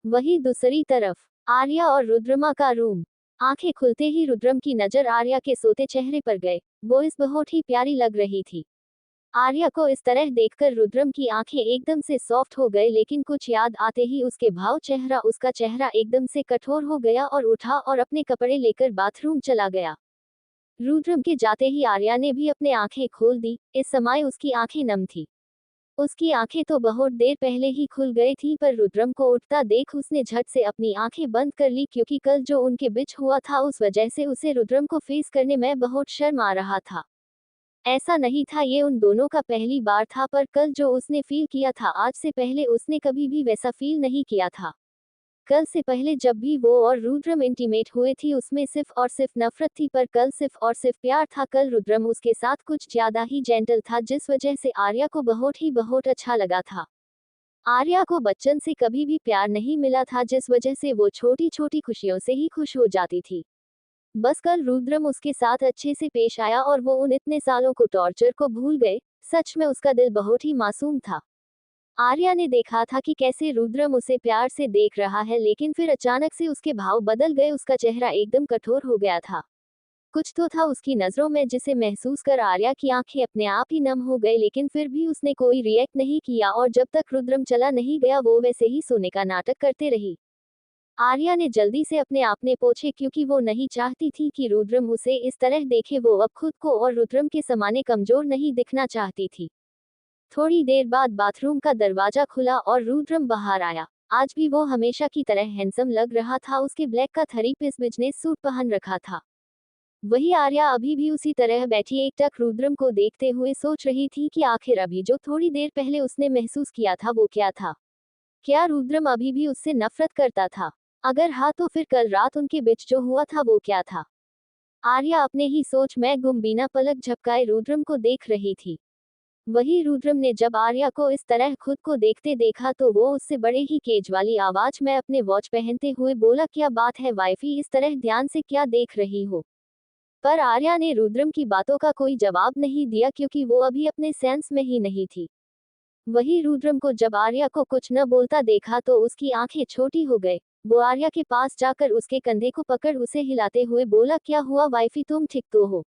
वहीं दूसरी तरफ आर्या और रुद्रमा का रूम। आंखें खुलते ही रुद्रम की नजर आर्या के सोते चेहरे पर गए। वो इस बहुत ही प्यारी लग रही थी। आर्या को इस तरह देखकर रुद्रम की आंखें एकदम से सॉफ्ट हो गए, लेकिन कुछ याद आते ही उसका चेहरा एकदम से कठोर हो गया और उठा और अपने कपड़े लेकर बाथरूम चला गया। रुद्रम के जाते ही आर्या ने भी अपने आंखें खोल दी। इस समय उसकी आंखें नम थी। उसकी आंखें तो बहुत देर पहले ही खुल गई थी, पर रुद्रम को उठता देख उसने झट से अपनी आंखें बंद कर ली, क्योंकि कल जो उनके बीच हुआ था उस वजह से उसे रुद्रम को फेस करने में बहुत शर्म आ रहा था। ऐसा नहीं था, ये उन दोनों का पहली बार था, पर कल जो उसने फील किया था आज से पहले उसने कभी भी वैसा फील नहीं किया था। कल से पहले जब भी वो और रुद्रम इंटीमेट हुए थी उसमें सिर्फ और सिर्फ नफरत थी, पर कल सिर्फ और सिर्फ प्यार था। कल रुद्रम उसके साथ कुछ ज्यादा ही जेंटल था, जिस वजह से आर्या को बहुत अच्छा लगा था। आर्या को बच्चन से कभी भी प्यार नहीं मिला था, जिस वजह से वो छोटी छोटी खुशियों से ही खुश हो जाती थी। बस कल रुद्रम उसके साथ अच्छे से पेश आया और वो उन इतने सालों को टॉर्चर को भूल गए। सच में उसका दिल बहुत ही मासूम था। आर्या ने देखा था कि कैसे रुद्रम उसे प्यार से देख रहा है, लेकिन फिर अचानक से उसके भाव बदल गए। उसका चेहरा एकदम कठोर हो गया था। कुछ तो था उसकी नजरों में जिसे महसूस कर आर्या की आंखें अपने आप ही नम हो गई, लेकिन फिर भी उसने कोई रिएक्ट नहीं किया और जब तक रुद्रम चला नहीं गया वो वैसे ही सोने का नाटक करते रही। आर्या ने जल्दी से अपने आपने पोंछे, क्योंकि वो नहीं चाहती थी कि रुद्रम उसे इस तरह देखे। वो अब खुद को और रुद्रम के समाने कमजोर नहीं दिखना चाहती थी। थोड़ी देर बाद बाथरूम का दरवाजा खुला और रुद्रम बाहर आया। आज भी वो हमेशा की तरह हैंडसम लग रहा था। उसके ब्लैक का थ्री पीस बिजनेस सूट पहन रखा था। वही आर्या अभी भी उसी तरह बैठी एकटक रुद्रम को देखते हुए सोच रही थी कि आखिर अभी जो थोड़ी देर पहले उसने महसूस किया था वो क्या था। क्या रुद्रम अभी भी उससे नफरत करता था? अगर हाँ, तो फिर कल रात उनके बीच जो हुआ था वो क्या था? आर्या अपने ही सोच में गुम बिना पलक झपकाए रुद्रम को देख रही थी। वही रुद्रम ने जब आर्या को इस तरह खुद को देखते देखा तो वो उससे बड़े ही केज वाली आवाज में अपने वॉच पहनते हुए बोला, क्या बात है वाइफी, इस तरह ध्यान से क्या देख रही हो? पर आर्या ने रुद्रम की बातों का कोई जवाब नहीं दिया, क्योंकि वो अभी अपने सेंस में ही नहीं थी। वही रुद्रम को जब आर्या को कुछ न बोलता देखा तो उसकी आंखें छोटी हो गए। वो आर्या के पास जाकर उसके कंधे को पकड़ उसे हिलाते हुए बोला, क्या हुआ वाइफी, तुम ठीक तो हो?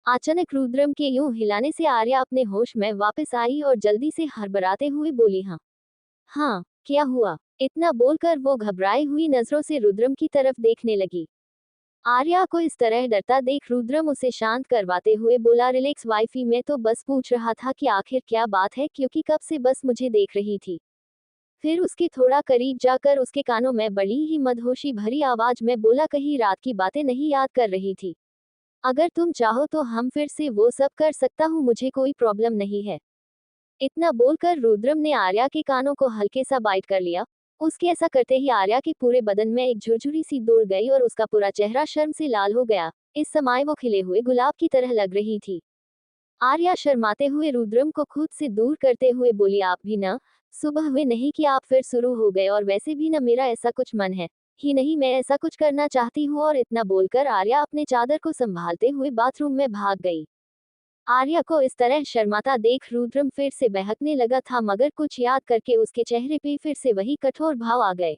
अचानक रुद्रम के यूं हिलाने से आर्या अपने होश में वापस आई और जल्दी से हड़बड़ाते हुए बोली, हाँ हाँ, क्या हुआ? इतना बोलकर वो घबराई हुई नजरों से रुद्रम की तरफ देखने लगी। आर्या को इस तरह डरता देख रुद्रम उसे शांत करवाते हुए बोला, रिलैक्स वाइफी, मैं तो बस पूछ रहा था कि आखिर क्या बात है, क्योंकि कब से बस मुझे देख रही थी। फिर उसके थोड़ा करीब जाकर उसके कानों में बड़ी ही मदहोशी भरी आवाज में बोला, कहीं रात की बातें नहीं याद कर रही थी? अगर तुम चाहो तो हम फिर से वो सब कर सकता हूँ, मुझे कोई प्रॉब्लम नहीं है। इतना बोलकर रुद्रम ने आर्या के कानों को हल्के सा बाइट कर लिया। उसके ऐसा करते ही आर्या के पूरे बदन में एक झुरझुरी सी दौड़ गई और उसका पूरा चेहरा शर्म से लाल हो गया। इस समय वो खिले हुए गुलाब की तरह लग रही थी। आर्या शर्माते हुए रुद्रम को खुद से दूर करते हुए बोली, आप भी ना, सुबह हुए नहीं कि आप फिर शुरू हो गए, और वैसे भी ना मेरा ऐसा कुछ मन है ही नहीं, मैं ऐसा कुछ करना चाहती हूँ। और इतना बोलकर आर्या अपने चादर को संभालते हुए बाथरूम में भाग गई। आर्या को इस तरह शर्माता देख रुद्रम फिर से बहकने लगा था, मगर कुछ याद करके उसके चेहरे पे फिर से वही कठोर भाव आ गए।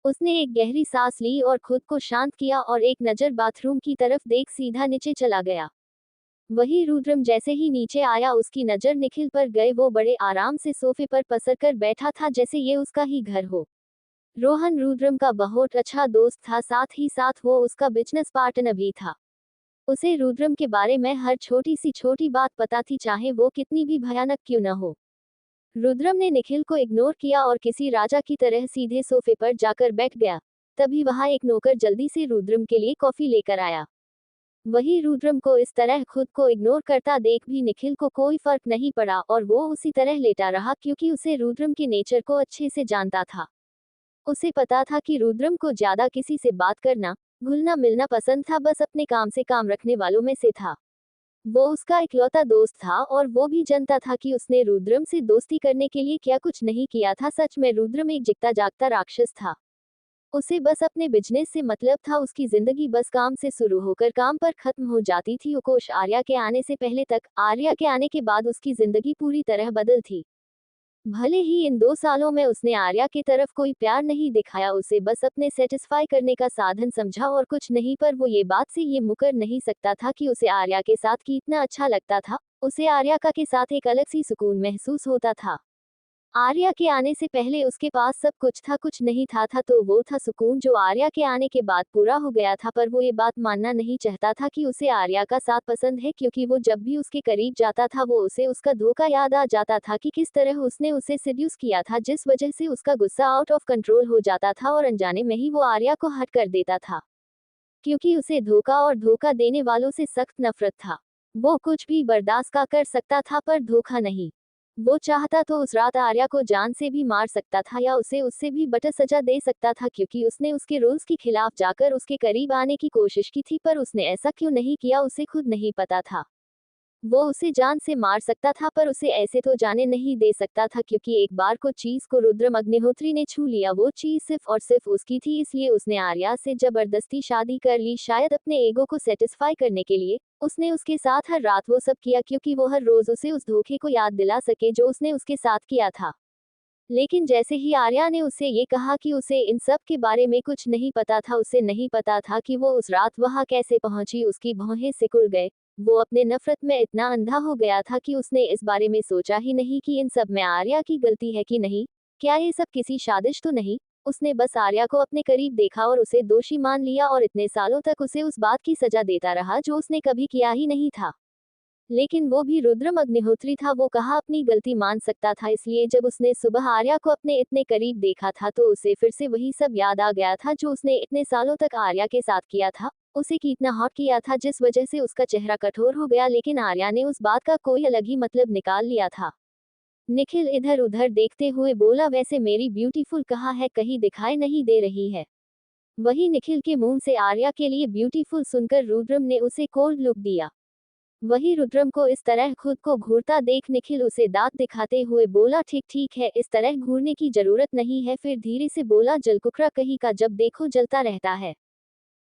उसने एक गहरी सांस ली और खुद को शांत किया और एक नजर बाथरूम की तरफ देख सीधा नीचे चला गया। वही रुद्रम जैसे ही नीचे आया उसकी नजर निखिल पर गए। वो बड़े आराम से सोफे पर पसरकर बैठा था, जैसे ये उसका ही घर हो। रोहन रुद्रम का बहुत अच्छा दोस्त था, साथ ही साथ वो उसका बिजनेस पार्टनर भी था। उसे रुद्रम के बारे में हर छोटी सी छोटी बात पता थी, चाहे वो कितनी भी भयानक क्यों न हो। रुद्रम ने निखिल को इग्नोर किया और किसी राजा की तरह सीधे सोफे पर जाकर बैठ गया। तभी वहां एक नौकर जल्दी से रुद्रम के लिए कॉफी लेकर आया। वही रुद्रम को इस तरह खुद को इग्नोर करता देख भी निखिल को कोई फर्क नहीं पड़ा और वो उसी तरह लेटा रहा, क्योंकि उसे रुद्रम के नेचर को अच्छे से जानता था। उसे पता था कि रुद्रम को ज्यादा किसी से बात करना, घुलना मिलना पसंद था, बस अपने काम से काम रखने वालों में से था। वो उसका इकलौता दोस्त था और वो भी जानता था कि उसने रुद्रम से दोस्ती करने के लिए क्या कुछ नहीं किया था। सच में रुद्रम एक जिगता जागता राक्षस था। उसे बस अपने बिजनेस से मतलब था। उसकी जिंदगी बस काम से शुरू होकर काम पर खत्म हो जाती थी। उकोश आर्या के आने से पहले तक, आर्या के आने के बाद उसकी जिंदगी पूरी तरह बदल थी। भले ही इन 2 सालों में उसने आर्या की तरफ कोई प्यार नहीं दिखाया, उसे बस अपने सेटिस्फाई करने का साधन समझा और कुछ नहीं, पर वो ये बात से ये मुकर नहीं सकता था कि उसे आर्या के साथ कितना अच्छा लगता था। उसे आर्या का के साथ एक अलग सी सुकून महसूस होता था। आर्या के आने से पहले उसके पास सब कुछ था, कुछ नहीं था तो वो था सुकून जो आर्या के आने के बाद पूरा हो गया था। पर वो ये बात मानना नहीं चाहता था कि उसे आर्या का साथ पसंद है, क्योंकि वो जब भी उसके करीब जाता था वो उसे उसका धोखा याद आ जाता था कि किस तरह उसने उसे सेड्यूस किया था, जिस वजह से उसका गुस्सा आउट ऑफ कंट्रोल हो जाता था और अनजाने में ही वो आर्या को हट कर देता था, क्योंकि उसे धोखा और धोखा देने वालों से सख्त नफरत था। वो कुछ भी बर्दाश्त का कर सकता था पर धोखा नहीं। वो चाहता तो उस रात आर्या को जान से भी मार सकता था या उसे उससे भी बटर सजा दे सकता था, क्योंकि उसने उसके रूल्स के खिलाफ जाकर उसके करीब आने की कोशिश की थी, पर उसने ऐसा क्यों नहीं किया उसे खुद नहीं पता था। वो उसे जान से मार सकता था पर उसे ऐसे तो जाने नहीं दे सकता था, क्योंकि एक बार को चीज को रुद्रम अग्निहोत्री ने छू लिया, वो चीज सिर्फ और सिर्फ उसकी थी, इसलिए उसने आर्या से जबरदस्ती शादी कर ली, शायद अपने ईगो को सेटिस्फाई करने के लिए। उसने उसके साथ हर रात वो सब किया क्योंकि वो हर रोज उसे उस धोखे को याद दिला सके जो उसने उसके साथ किया था। लेकिन जैसे ही आर्या ने उसे ये कहा कि उसे इन सब के बारे में कुछ नहीं पता था, उसे नहीं पता था कि वो उस रात वहां कैसे पहुंची, उसकी भौहें सिकुड़ गए। वो अपने नफरत में इतना अंधा हो गया था कि उसने इस बारे में सोचा ही नहीं कि इन सब में आर्या की गलती है कि नहीं, क्या ये सब किसी साजिश तो नहीं। उसने बस आर्या को अपने करीब देखा और उसे दोषी मान लिया और इतने सालों तक उसे उस बात की सजा देता रहा जो उसने कभी किया ही नहीं था। लेकिन वो भी रुद्रम अग्निहोत्री था, वो कहाँ अपनी गलती मान सकता था, इसलिए जब उसने सुबह आर्या को अपने इतने करीब देखा था तो उसे फिर से वही सब याद आ गया था जो उसने इतने सालों तक आर्या के साथ किया था। उसे कितना हॉट किया था जिस वजह से उसका चेहरा कठोर हो गया, लेकिन आर्या ने उस बात का कोई अलग ही मतलब निकाल लिया था। निखिल इधर उधर देखते हुए बोला, वैसे मेरी ब्यूटीफुल कहाँ है, कहीं दिखाई नहीं दे रही है। वही निखिल के मुंह से आर्या के लिए ब्यूटीफुल सुनकर रुद्रम ने उसे कोल्ड लुक दिया। वही रुद्रम को इस तरह खुद को घूरता देख निखिल उसे दांत दिखाते हुए बोला, ठीक ठीक है, इस तरह घूरने की जरूरत नहीं है। फिर धीरे से बोला, जलकुकरा कहीं का जब देखो जलता रहता है।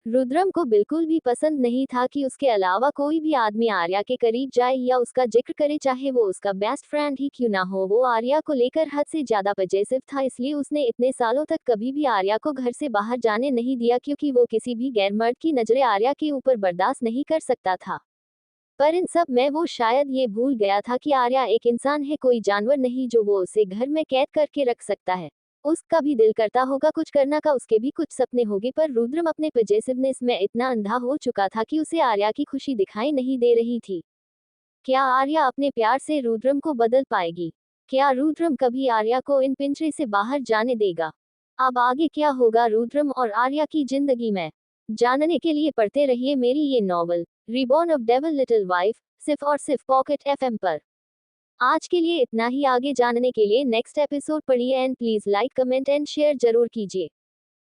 रुद्रम को बिल्कुल भी पसंद नहीं था कि उसके अलावा कोई भी आदमी आर्या के करीब जाए या उसका जिक्र करे, चाहे वो उसका बेस्ट फ्रेंड ही क्यों ना हो। वो आर्या को लेकर हद से ज्यादा पजेसिव था, इसलिए उसने इतने सालों तक कभी भी आर्या को घर से बाहर जाने नहीं दिया, क्योंकि वो किसी भी गैर मर्द की नजरें आर्या के ऊपर बर्दाश्त नहीं कर सकता था। पर इन सब में वो शायद ये भूल गया था कि आर्या एक इंसान है, कोई जानवर नहीं जो वो उसे घर में कैद करके रख सकता है। उसका भी दिल करता होगा कुछ करना का, उसके भी कुछ सपने होंगे, पर रुद्रम अपने पजेसिवनेस में इतना अंधा हो चुका था कि उसे आर्या की खुशी दिखाई नहीं दे रही थी। क्या आर्या अपने प्यार से रुद्रम को बदल पाएगी? क्या रुद्रम कभी आर्या को इन पिंजरे से बाहर जाने देगा? अब आगे क्या होगा रुद्रम और आर्या की जिंदगी में, जानने के लिए पढ़ते रहिए मेरी ये novel reborn of devil little wife, सिर्फ और सिर्फ पॉकेट एफएम पर। आज के लिए इतना ही, आगे जानने के लिए नेक्स्ट एपिसोड पढ़िए and please like comment and share जरूर कीजिए।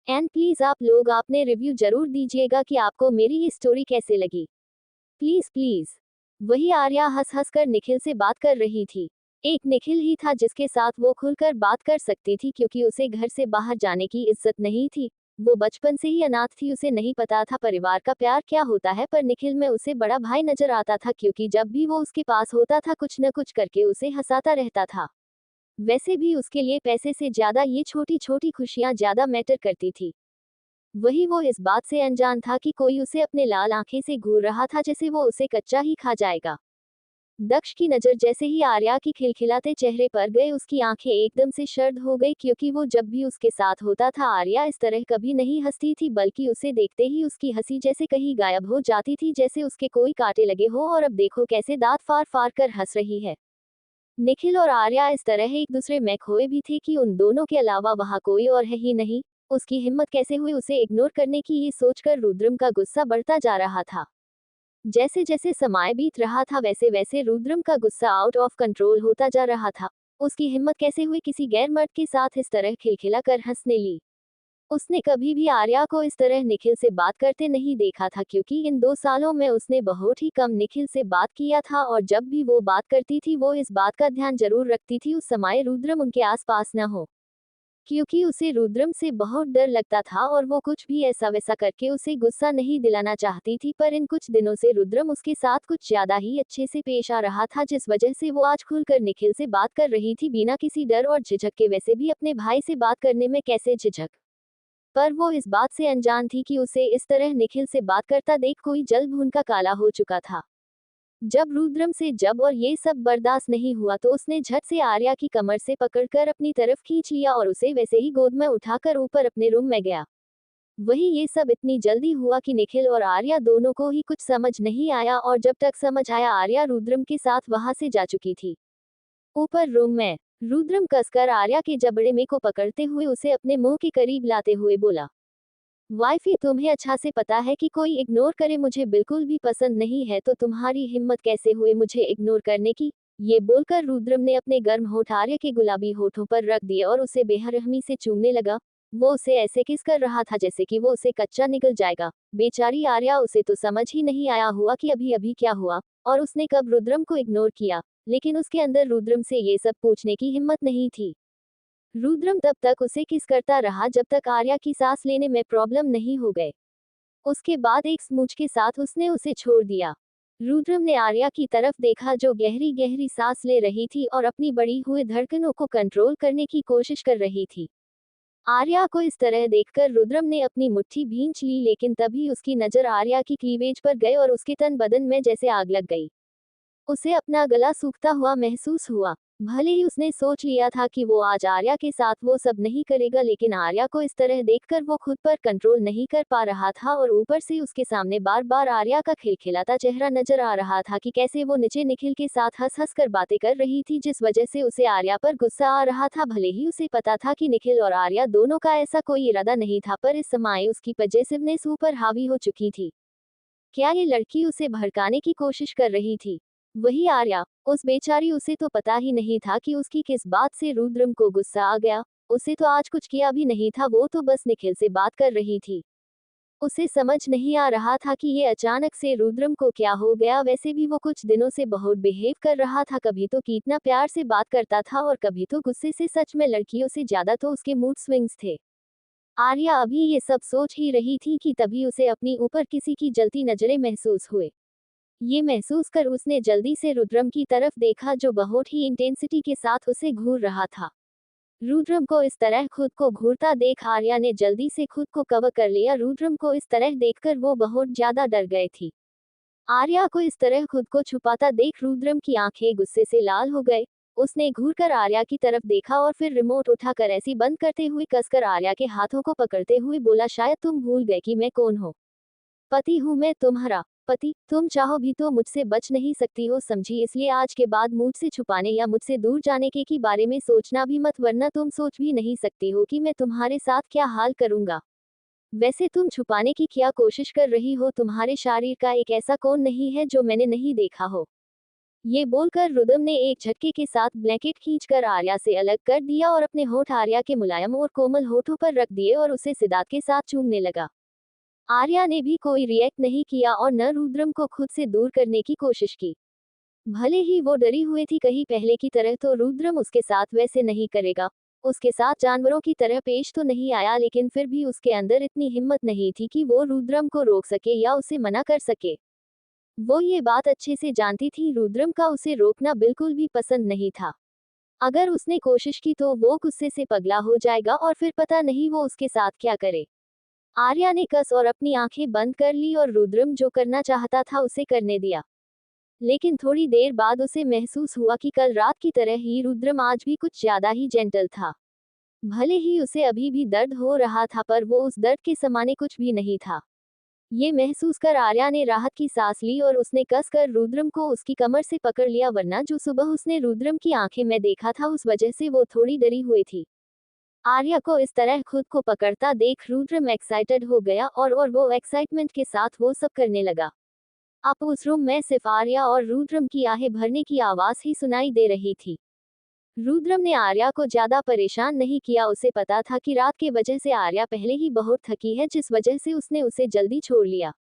एंड प्लीज आप लोग आपने रिव्यू जरूर दीजिएगा कि आपको मेरी ये स्टोरी कैसे लगी। Please please. वही आर्या हंस हंस कर निखिल से बात कर रही थी। एक निखिल ही था जिसके साथ वो खुलकर बात कर सकती थी, क्योंकि उसे घर से बाहर जाने की इज्जत नहीं थी। वो बचपन से ही अनाथ थी, उसे नहीं पता था परिवार का प्यार क्या होता है, पर निखिल में उसे बड़ा भाई नजर आता था, क्योंकि जब भी वो उसके पास होता था कुछ न कुछ करके उसे हंसाता रहता था। वैसे भी उसके लिए पैसे से ज्यादा ये छोटी छोटी खुशियां ज्यादा मैटर करती थी। वही वो इस बात से अनजान था कि कोई उसे अपने लाल आंखें से घूर रहा था, जैसे वो उसे कच्चा ही खा जाएगा। दक्ष की नजर जैसे ही आर्या की खिलखिलाते चेहरे पर गए, उसकी आंखें एकदम से शर्द हो गई, क्योंकि वो जब भी उसके साथ होता था आर्या इस तरह कभी नहीं हंसती थी, बल्कि उसे देखते ही उसकी हंसी जैसे कहीं गायब हो जाती थी, जैसे उसके कोई कांटे लगे हो और अब देखो कैसे दांत फाड़ फाड़ कर हंस रही है। निखिल और आर्या इस तरह एक दूसरे में खोए भी थे कि उन दोनों के अलावा वहां कोई और है ही नहीं। उसकी हिम्मत कैसे हुई उसे इग्नोर करने की, ये सोचकर रुद्रम का गुस्सा बढ़ता जा रहा था। जैसे जैसे समय बीत रहा था वैसे वैसे रुद्रम का गुस्सा आउट ऑफ कंट्रोल होता जा रहा था। उसकी हिम्मत कैसे हुई किसी गैर मर्द के साथ इस तरह खिलखिला कर हंसने ली। उसने कभी भी आर्या को इस तरह निखिल से बात करते नहीं देखा था, क्योंकि इन 2 सालों में उसने बहुत ही कम निखिल से बात किया था, और जब भी वो बात करती थी वो इस बात का ध्यान जरूर रखती थी उस समय रुद्रम उनके आसपास न हो। क्योंकि उसे रुद्रम से बहुत डर लगता था और वो कुछ भी ऐसा वैसा करके उसे गुस्सा नहीं दिलाना चाहती थी, पर इन कुछ दिनों से रुद्रम उसके साथ कुछ ज्यादा ही अच्छे से पेश आ रहा था, जिस वजह से वो आज खुलकर निखिल से बात कर रही थी बिना किसी डर और झिझक के। वैसे भी अपने भाई से बात करने में कैसे झिझक, पर वो इस बात से अनजान थी कि उसे इस तरह निखिल से बात करता देख कोई जल भून का काला हो चुका था। जब रुद्रम से जब और ये सब बर्दाश्त नहीं हुआ तो उसने झट से आर्या की कमर से पकड़कर अपनी तरफ खींच लिया और उसे वैसे ही गोद में उठाकर ऊपर अपने रूम में गया। वही ये सब इतनी जल्दी हुआ कि निखिल और आर्या दोनों को ही कुछ समझ नहीं आया, और जब तक समझ आया आर्या रुद्रम के साथ वहां से जा चुकी थी। ऊपर रूम में रुद्रम कसकर आर्या के जबड़े में को पकड़ते हुए उसे अपने मुंह के करीब लाते हुए बोला, वाइफी तुम्हें अच्छा से पता है कि कोई इग्नोर करे मुझे बिल्कुल भी पसंद नहीं है, तो तुम्हारी हिम्मत कैसे हुई मुझे इग्नोर करने की। ये बोलकर रुद्रम ने अपने गर्म होठ आर्या के गुलाबी होठों पर रख दिए और उसे बेरहमी से चूमने लगा। वो उसे ऐसे किस कर रहा था जैसे कि वो उसे कच्चा निकल जाएगा। बेचारी आर्या, उसे तो समझ ही नहीं आया हुआ कि अभी अभी क्या हुआ और उसने कब रुद्रम को इग्नोर किया, लेकिन उसके अंदर रुद्रम से ये सब पूछने की हिम्मत नहीं थी। रुद्रम तब तक उसे किस करता रहा जब तक आर्या की सांस लेने में प्रॉब्लम नहीं हो गए। उसके बाद एक स्मूच के साथ उसने उसे छोड़ दिया। रुद्रम ने आर्या की तरफ देखा जो गहरी गहरी सांस ले रही थी और अपनी बढ़ी हुई धड़कनों को कंट्रोल करने की कोशिश कर रही थी। आर्या को इस तरह देखकर रुद्रम ने अपनी मुट्ठी भींच ली, लेकिन तभी उसकी नजर आर्या की क्लीवेज पर गई और उसके तन बदन में जैसे आग लग गई। उसे अपना गला सूखता हुआ महसूस हुआ। भले ही उसने सोच लिया था कि वो आज आर्या के साथ वो सब नहीं करेगा, लेकिन आर्या को इस तरह देखकर वो खुद पर कंट्रोल नहीं कर पा रहा था, और ऊपर से उसके सामने बार बार आर्या का खिलखिलाता चेहरा नजर आ रहा था कि कैसे वो नीचे निखिल के साथ हंस हंस कर बातें कर रही थी, जिस वजह से उसे आर्या पर गुस्सा आ रहा था। भले ही उसे पता था कि निखिल और आर्या दोनों का ऐसा कोई इरादा नहीं था, पर इस समय उसकी पजेसिवनेस ऊपर हावी हो चुकी थी। क्या ये लड़की उसे भड़काने की कोशिश कर रही थी? वही आर्या, उस बेचारी, उसे तो पता ही नहीं था कि उसकी किस बात से रुद्रम को गुस्सा आ गया। उसे तो आज कुछ किया भी नहीं था, वो तो बस निखिल से बात कर रही थी। उसे समझ नहीं आ रहा था कि ये अचानक से रुद्रम को क्या हो गया। वैसे भी वो कुछ दिनों से बहुत बिहेव कर रहा था, कभी तो कितना प्यार से बात करता था और कभी तो गुस्से से। सच में लड़कियों से ज्यादा तो उसके मूड स्विंग्स थे। आर्या अभी ये सब सोच ही रही थी कि तभी उसे अपनी ऊपर किसी की जलती नजरें महसूस हुए। ये महसूस कर उसने जल्दी से रुद्रम की तरफ देखा जो बहुत ही इंटेंसिटी के साथ उसे घूर रहा था। रुद्रम को इस तरह खुद को घूरता देख आर्या ने जल्दी से खुद को कवर कर लिया। रुद्रम को इस तरह देखकर वो बहुत ज्यादा डर गए थी। आर्या को इस तरह खुद को छुपाता देख रुद्रम की आंखें गुस्से से लाल हो गए। उसने घूरकर आर्या की तरफ देखा और फिर रिमोट उठाकर ऐसी बंद करते हुए कसकर आर्या के हाथों को पकड़ते हुए बोला, शायद तुम भूल गए कि मैं कौन हूँ। पति हूँ मैं तुम्हारा पति। तुम चाहो भी तो मुझसे बच नहीं सकती हो, समझी। इसलिए आज के बाद मुझसे छुपाने या मुझसे दूर जाने के बारे में सोचना भी मत, वरना तुम सोच भी नहीं सकती हो कि मैं तुम्हारे साथ क्या हाल करूंगा। वैसे तुम छुपाने की क्या कोशिश कर रही हो? तुम्हारे शरीर का एक ऐसा कौन नहीं है जो मैंने नहीं देखा हो। ये बोलकर रुद्रम ने एक झटके के साथ ब्लैंकेट खींचकर आर्या से अलग कर दिया और अपने होठ आर्या के मुलायम और कोमल होठों पर रख दिए और उसे सिद्धार्थ के साथ चूमने लगा। आर्या ने भी कोई रिएक्ट नहीं किया और न रुद्रम को खुद से दूर करने की कोशिश की। भले ही वो डरी हुई थी कहीं पहले की तरह तो रुद्रम उसके साथ वैसे नहीं करेगा, उसके साथ जानवरों की तरह पेश तो नहीं आया, लेकिन फिर भी उसके अंदर इतनी हिम्मत नहीं थी कि वो रुद्रम को रोक सके या उसे मना कर सके। वो ये बात अच्छे से जानती थी, रुद्रम का उसे रोकना बिल्कुल भी पसंद नहीं था। अगर उसने कोशिश की तो वो गुस्से से पगला हो जाएगा और फिर पता नहीं वो उसके साथ क्या करे। आर्या ने कस और अपनी आंखें बंद कर ली और रुद्रम जो करना चाहता था उसे करने दिया। लेकिन थोड़ी देर बाद उसे महसूस हुआ कि कल रात की तरह ही रुद्रम आज भी कुछ ज्यादा ही जेंटल था। भले ही उसे अभी भी दर्द हो रहा था, पर वो उस दर्द के समाने कुछ भी नहीं था। ये महसूस कर आर्या ने राहत की सांस ली और उसने कस कर रुद्रम को उसकी कमर से पकड़ लिया, वरना जो सुबह उसने रुद्रम की आंखें में देखा था उस वजह से वो थोड़ी डरी हुई थी। आर्या को इस तरह खुद को पकड़ता देख रुद्रम एक्साइटेड हो गया और वो एक्साइटमेंट के साथ वो सब करने लगा। अब उस रूम में सिर्फ आर्या और रुद्रम की आहें भरने की आवाज ही सुनाई दे रही थी। रुद्रम ने आर्या को ज्यादा परेशान नहीं किया, उसे पता था कि रात के वजह से आर्या पहले ही बहुत थकी है, जिस वजह से उसने उसे जल्दी छोड़ लिया।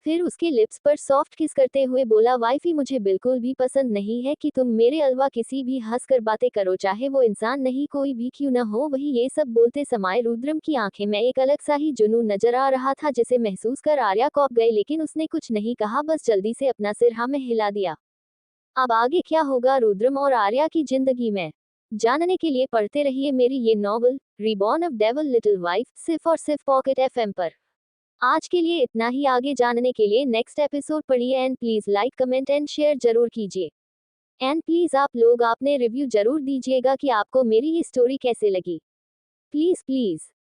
फिर उसके लिप्स पर सॉफ्ट किस करते हुए बोला, वाइफी मुझे बिल्कुल भी पसंद नहीं है कि तुम मेरे अलावा किसी भी हंसकर बातें करो, चाहे वो इंसान नहीं कोई भी क्यों न हो। वही ये सब बोलते समय रुद्रम की आंखें में एक अलग सा ही जुनून नजर आ रहा था, जिसे महसूस कर आर्या कौंप गए, लेकिन उसने कुछ नहीं कहा, बस जल्दी से अपना सिर हाँ में हिला दिया। अब आगे क्या होगा रुद्रम और आर्या की जिंदगी में, जानने के लिए पढ़ते रहिए मेरी ये novel reborn of devil little wife, सिर्फ और सिर्फ पॉकेट एफएम पर। आज के लिए इतना ही, आगे जानने के लिए नेक्स्ट एपिसोड पढ़िए and please like comment and share जरूर कीजिए। एंड प्लीज आप लोग आपने रिव्यू जरूर दीजिएगा कि आपको मेरी ये स्टोरी कैसे लगी। Please please.